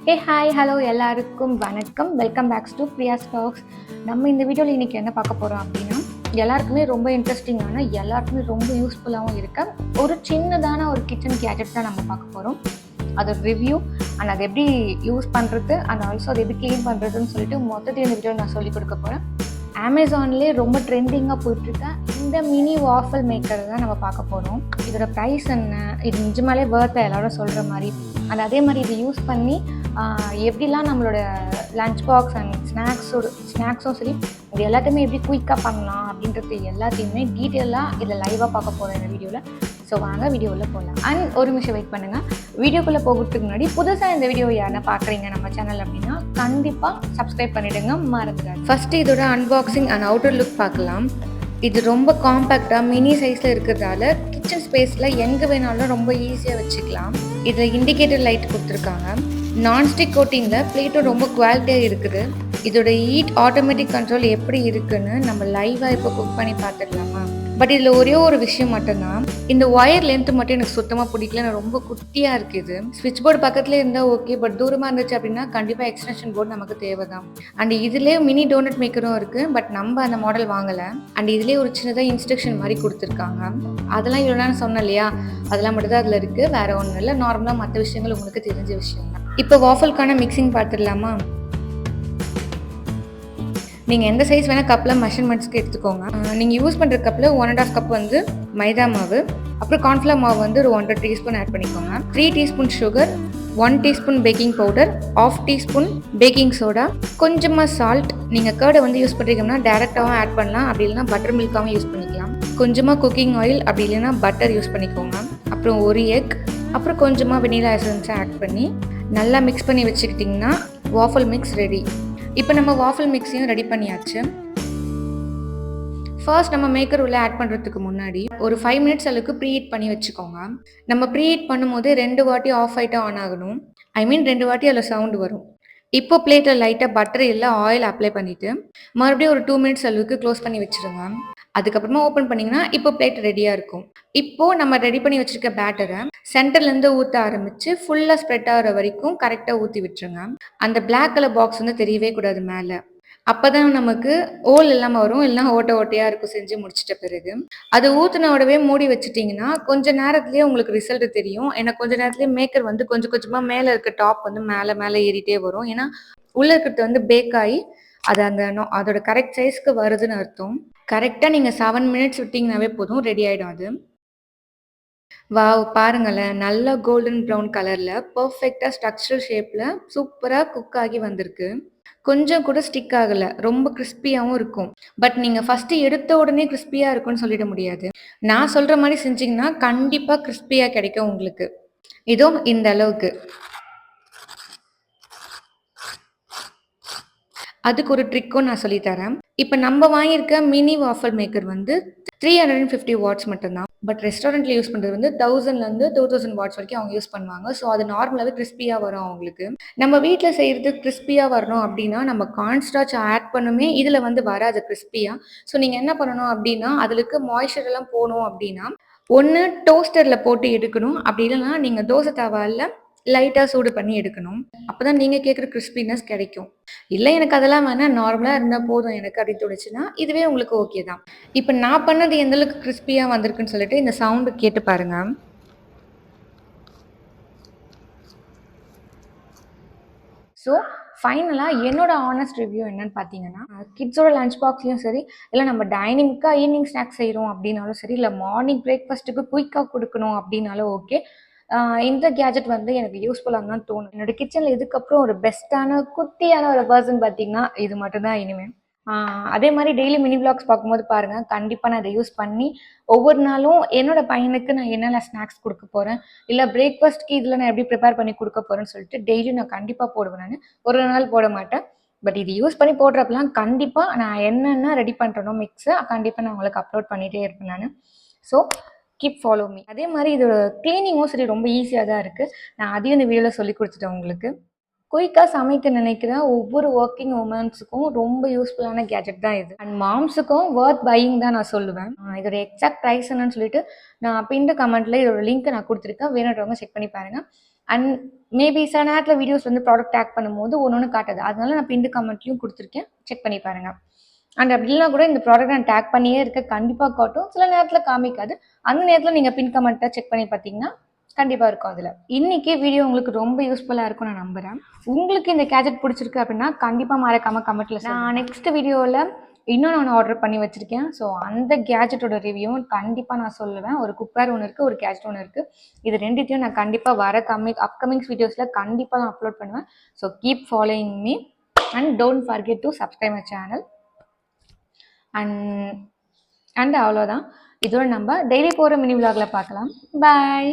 Hey hi hello எல்லாருக்கும் வணக்கம். Welcome backs to Priya's talks. நம்ம இந்த வீடியோவில் இன்றைக்கி என்ன பார்க்க போகிறோம் அப்படின்னா, எல்லாருக்குமே ரொம்ப இன்ட்ரெஸ்டிங்கான, எல்லாருக்குமே ரொம்ப யூஸ்ஃபுல்லாகவும் இருக்க ஒரு சின்னதான ஒரு கிச்சன் கேஜெட் தான் நம்ம பார்க்க போகிறோம். அதோட ரிவ்யூ அண்ட் அதை எப்படி யூஸ் பண்ணுறது அண்ட் ஆல்சோ அதை எப்படி க்ளீன் பண்ணுறதுன்னு சொல்லிட்டு மொத்தத்தையும் இந்த வீடியோவில் நான் சொல்லிக் கொடுக்க போகிறேன். அமேசான்லேயே ரொம்ப ட்ரெண்டிங்காக போயிட்டுருக்க இந்த மினி வாஃபல் மேக்கரை தான் நம்ம பார்க்க போகிறோம். இதோட ப்ரைஸ் என்ன, இது நிஜமாலே வேர்த்தை எல்லாரும் சொல்கிற மாதிரி, அண்ட் அதே மாதிரி இதை யூஸ் பண்ணி எப்படிலாம் நம்மளோட லஞ்ச் பாக்ஸ் அண்ட் ஸ்நாக்ஸும் சரி இது எல்லாத்தையுமே எப்படி குயிக்காக பண்ணலாம் அப்படின்றது எல்லாத்தையுமே டீட்டெயிலாக இதில் லைவாக பார்க்க போகிறோம் இந்த வீடியோவில். ஸோ வாங்க வீடியோவில் போகலாம். அண்ட் ஒரு நிமிஷம் வெயிட் பண்ணுங்கள். வீடியோக்குள்ளே போகிறதுக்கு முன்னாடி புதுசாக இந்த வீடியோ யாருன்னா பார்க்குறீங்க நம்ம சேனல் அப்படின்னா கண்டிப்பாக சப்ஸ்கிரைப் பண்ணிவிடுங்க, மறந்துடாது. ஃபஸ்ட்டு இதோட அன்பாக்சிங் அண்ட் அவுட்டர் லுக் பார்க்கலாம். இது ரொம்ப காம்பேக்டாக மினி சைஸில் இருக்கிறதால கிச்சன் ஸ்பேஸில் எங்கே வேணாலும் ரொம்ப ஈஸியாக வச்சுக்கலாம். இதில் இண்டிகேட்டர் லைட் கொடுத்துருக்காங்க. நான்ஸ்டிக் கோட்டிங்கில் பிளேட்டும் ரொம்ப குவாலிட்டியாக இருக்குது. இதோட ஹீட் ஆட்டோமேட்டிக் கண்ட்ரோல் எப்படி இருக்குன்னு நம்ம லைவாக இப்போ குக் பண்ணி பார்த்துக்கலாமா? பட் இதில் ஒரே ஒரு விஷயம் மட்டும்தான், இந்த ஒயர் லென்த்து மட்டும் எனக்கு சுத்தமாக பிடிக்கல. நான் ரொம்ப குட்டியாக இருக்குது. ஸ்விட்ச் போர்டு பக்கத்துலேயே இருந்தால் ஓகே, பட் தூரமாக இருந்துச்சு அப்படின்னா கண்டிப்பாக எக்ஸ்டென்ஷன் போர்டு நமக்கு தேவை தான். அண்ட் இதிலே மினி டோனட் மேக்கரும் இருக்குது, பட் நம்ம அந்த மாடல் வாங்கலை. அண்ட் இதிலே ஒரு சின்னதாக இன்ஸ்ட்ரக்ஷன் மாதிரி கொடுத்துருக்காங்க. அதெல்லாம் இவ்வளோ நான் சொன்னேன் இல்லையா, அதெல்லாம் மட்டும் தான் அதில் இருக்குது, வேறு ஒன்றும் இல்லை. நார்மலாக மற்ற விஷயங்கள் உங்களுக்கு தெரிஞ்ச விஷயம் தான். இப்போ வாஃபலுக்கான மிக்சிங் பார்த்துடலாமா? நீங்கள் எந்த சைஸ் வேணால் கப்பில் மெஷர்மெண்ட்ஸ்க்கு எடுத்துக்கோங்க. நீங்கள் யூஸ் பண்ணுற கப்பில் 1.5 கப் வந்து மைதா மாவு, அப்புறம் கார்ன்ஃப்ளவர் மாவு வந்து ஒரு 1.5 டீஸ்பூன் ஆட் பண்ணிக்கோங்க. 3 teaspoon sugar, 1 teaspoon baking powder, 1/2 teaspoon baking soda, கொஞ்சமாக சால்ட். நீங்கள் கர்டை வந்து யூஸ் பண்ணுறீங்கன்னா டேரெக்டாகவும் ஆட் பண்ணலாம், அப்படி இல்லைனா பட்டர் மில்காகவும் யூஸ் பண்ணிக்கலாம். கொஞ்சமாக குக்கிங் ஆயில், அப்படி இல்லைனா பட்டர் யூஸ் பண்ணிக்கோங்க. அப்புறம் ஒரு எக், அப்புறம் கொஞ்சமாக வெனிலா எசன்ஸை ஆட் பண்ணி நல்லா மிக்ஸ் பண்ணி வச்சுக்கிட்டிங்கன்னா வாஃபல் மிக்ஸ் ரெடி. இப்போ நம்ம வாஃபல் மிக்ஸையும் ரெடி பண்ணியாச்சு. ஃபர்ஸ்ட் நம்ம மேக்கர் உள்ள ஆட் பண்ணுறதுக்கு முன்னாடி ஒரு 5 மினிட்ஸ் அளவுக்கு ப்ரீஹீட் பண்ணி வச்சுக்கோங்க. நம்ம ப்ரீஹீட் பண்ணும்போது 2 வாட்டி ஆஃப் ஆகிட்டு ஆன் ஆகணும். 2 வாட்டி அதில் சவுண்டு வரும். இப்போ பிளேட்டில் லைட்டாக பட்டர் இல்லை ஆயில் அப்ளை பண்ணிவிட்டு மறுபடியும் ஒரு 2 மினிட்ஸ் அளவுக்கு க்ளோஸ் பண்ணி வச்சுருங்க. அதுக்கப்புறமா ஓப்பன் பண்ணிங்கன்னா இப்போ பிளேட் ரெடியாக இருக்கும். இப்போது நம்ம ரெடி பண்ணி வச்சுருக்க பேட்டரை சென்டர்லேருந்து ஊற்ற ஆரம்பித்து ஃபுல்லாக ஸ்ப்ரெட் ஆகிற வரைக்கும் கரெக்டாக ஊற்றி விட்டுருங்க. அந்த பிளாக் கலர் பாக்ஸ் வந்து தெரியவே கூடாது மேலே. அப்போ தான் நமக்கு ஓல் இல்லாமல் வரும், இல்லைனா ஓட்டையாக இருக்கும் செஞ்சு முடிச்சிட்ட பிறகு. அது ஊற்றினோடவே மூடி வச்சுட்டிங்கன்னா கொஞ்சம் நேரத்துலேயே உங்களுக்கு ரிசல்ட் தெரியும். ஏன்னா கொஞ்சம் நேரத்துலேயே மேக்கர் வந்து கொஞ்சம் கொஞ்சமாக மேலே இருக்க டாப் வந்து மேலே ஏறிட்டே வரும். ஏன்னா உள்ளே இருக்கிறது வந்து பேக் ஆகி அது அதோட கரெக்ட் சைஸ்க்கு வருதுன்னு அர்த்தம். கரெக்டாக நீங்கள் 7 மினிட்ஸ் விட்டிங்கனாவே போதும், ரெடி ஆகிடும் அது. வாவ், பாருங்களேன், நல்ல கோல்டன் ப்ரௌன் கலரில் பர்ஃபெக்டாக ஸ்ட்ரக்சரல் ஷேப்பில் சூப்பராக குக் ஆகி வந்திருக்கு. கொஞ்சம் கூட ஸ்டிக் ஆகலை, ரொம்ப கிறிஸ்பியாகவும் இருக்கும். பட் நீங்கள் ஃபஸ்ட்டு எடுத்த உடனே கிறிஸ்பியாக இருக்குன்னு சொல்லிட முடியாது. நான் சொல்கிற மாதிரி செஞ்சிங்கன்னா கண்டிப்பாக கிறிஸ்பியாக கிடைக்கும் உங்களுக்கு. இதோ இந்த அளவுக்கு. அதுக்கு ஒரு ட்ரிக்கும் நான் சொல்லித்தரேன். இப்போ நம்ம வாங்கியிருக்க மினி வாஃபல் மேக்கர் வந்து 350 வாட்ஸ் மட்டும்தான். பட் ரெஸ்டாரண்ட்டில் யூஸ் பண்ணுறது வந்து 1000லேருந்து 2000 வாட்ஸ் வரைக்கும் அவங்க யூஸ் பண்ணுவாங்க. ஸோ அது நார்மலாகவே கிறிஸ்பியாக வரும் அவங்களுக்கு. நம்ம வீட்டில் செய்கிறது கிறிஸ்பியாக வரணும் அப்படின்னா நம்ம கார்ன்ஸ்டார்ச் ஆட் பண்ணுமே, இதில் வந்து வராது கிறிஸ்பியாக. ஸோ நீங்கள் என்ன பண்ணணும் அப்படின்னா, அதில் இருக்க மாய்ஸ்சர் எல்லாம் போகணும் அப்படின்னா ஒன்று டோஸ்டரில் போட்டு எடுக்கணும், அப்படி இல்லைன்னா நீங்கள் தோசை தவாவில் லைட்டாக சூடு பண்ணி எடுக்கணும். அப்போ தான் நீங்கள் கேட்குற கிறிஸ்பினஸ் கிடைக்கும். இல்லை எனக்கு அதெல்லாம் வேணால் நார்மலாக இருந்தால் போதும் எனக்கு அப்படின்னு தோணுச்சுன்னா இதுவே உங்களுக்கு ஓகே தான். இப்போ நான் பண்ணது எந்தளவுக்கு கிறிஸ்பியாக வந்திருக்குன்னு சொல்லிட்டு இந்த சவுண்டு கேட்டு பாருங்கள். ஸோ ஃபைனலாக என்னோட ஆனஸ்ட் ரிவ்யூ என்னன்னு பார்த்தீங்கன்னா, கிட்ஸோட லஞ்ச் பாக்ஸ்லையும் சரி, இல்லை நம்ம டைனிங்க்காக ஈவினிங் ஸ்நாக்ஸ் செய்கிறோம் அப்படின்னாலும் சரி, இல்லை மார்னிங் பிரேக்ஃபாஸ்ட்டுக்கு குயிக்காக கொடுக்கணும் அப்படின்னாலும் ஓகே, இந்த கேஜெட் வந்து எனக்கு யூஸ்ஃபுல்லாக தான் தோணும். என்னோடய கிச்சனில் இதுக்கப்புறம் ஒரு பெஸ்ட்டான குட்டியான ஒரு பர்சன் பார்த்தீங்கன்னா இது மட்டும்தான் இனிமேல். அதே மாதிரி டெய்லி மினி விளாக்ஸ் பார்க்கும்போது பாருங்கள், கண்டிப்பாக நான் இதை யூஸ் பண்ணி ஒவ்வொரு நாளும் என்னோடய பையனுக்கு நான் என்னென்ன ஸ்நாக்ஸ் கொடுக்க போகிறேன், இல்லை பிரேக்ஃபாஸ்ட்க்கு இதில் நான் எப்படி ப்ரிப்பேர் பண்ணி கொடுக்க போகிறேன்னு சொல்லிட்டு டெய்லியும் நான் கண்டிப்பாக போடுவேன். நான் ஒரு நாள் போட மாட்டேன், பட் இது யூஸ் பண்ணி போடுறப்பெல்லாம் கண்டிப்பாக நான் என்னென்ன ரெடி பண்ணுறனோ மிக்ஸை கண்டிப்பாக நான் உங்களுக்கு அப்லோட் பண்ணிகிட்டே இருப்பேன் நான். So keep follow me. அதே மாதிரி இதோட க்ளீனிங்கும் சரி ரொம்ப ஈஸியாக தான் இருக்குது. நான் அதையும் இந்த வீடியோவில் சொல்லி கொடுத்துட்டேன் உங்களுக்கு. குயிக்காக சமைக்க நினைக்கிற ஒவ்வொரு ஒர்க்கிங் உமன்ஸுக்கும் ரொம்ப யூஸ்ஃபுல்லான கேஜெட் தான் இது. அண்ட் மாம்ஸுக்கும் ஒர்த் பையிங் தான் நான் சொல்லுவேன். இதோட எக்ஸாக்ட் ப்ரைஸ் என்னன்னு சொல்லிட்டு நான் பின்டு கமெண்ட்டில் இதோட லிங்க்கை நான் கொடுத்துருக்கேன், வேணுன்றவங்க செக் பண்ணி பாருங்கள். அண்ட் மேபி சில நேரத்தில் வீடியோஸ் வந்து ப்ராடக்ட் டேக் பண்ணும்போது ஒன்று காட்டுது, அதனால நான் பின்டு கமெண்ட்லையும் கொடுத்துருக்கேன், செக் பண்ணி பாருங்கள். அண்ட் அப்படிலாம் கூட இந்த ப்ராடக்ட் நான் டேக் பண்ணியே இருக்க கண்டிப்பாக காட்டும், சில நேரத்தில் காமிக்காது. அந்த நேரத்தில் நீங்கள் பின் கமெண்ட்டை செக் பண்ணி பார்த்தீங்கன்னா கண்டிப்பாக இருக்கும் அதில். இன்றைக்கி வீடியோ உங்களுக்கு ரொம்ப யூஸ்ஃபுல்லாக இருக்கும் நான் நம்புகிறேன். உங்களுக்கு இந்த கேஜெட் பிடிச்சிருக்கு அப்படின்னா கண்டிப்பாக மறக்காமல் கமெண்ட்டில் நான் நெக்ஸ்ட் வீடியோவில் இன்னும் நான் ஆர்டர் பண்ணி வச்சுருக்கேன். ஸோ அந்த கேஜெட்டோட ரிவ்யூவும் கண்டிப்பாக நான் சொல்லுவேன். ஒரு குக்வேர் ஒன்று இருக்குது, ஒரு கேஜெட் ஒன்று இருக்குது. இது ரெண்டுத்தையும் நான் கண்டிப்பாக வர அப்கமிங்ஸ் வீடியோஸில் கண்டிப்பாக நான் அப்லோட் பண்ணுவேன். So keep following me and don't forget to subscribe my channel. And அவ்வளோதான். இதோட நம்ம டெய்லி போகிற மினி விலாகில் பார்க்கலாம். பாய்.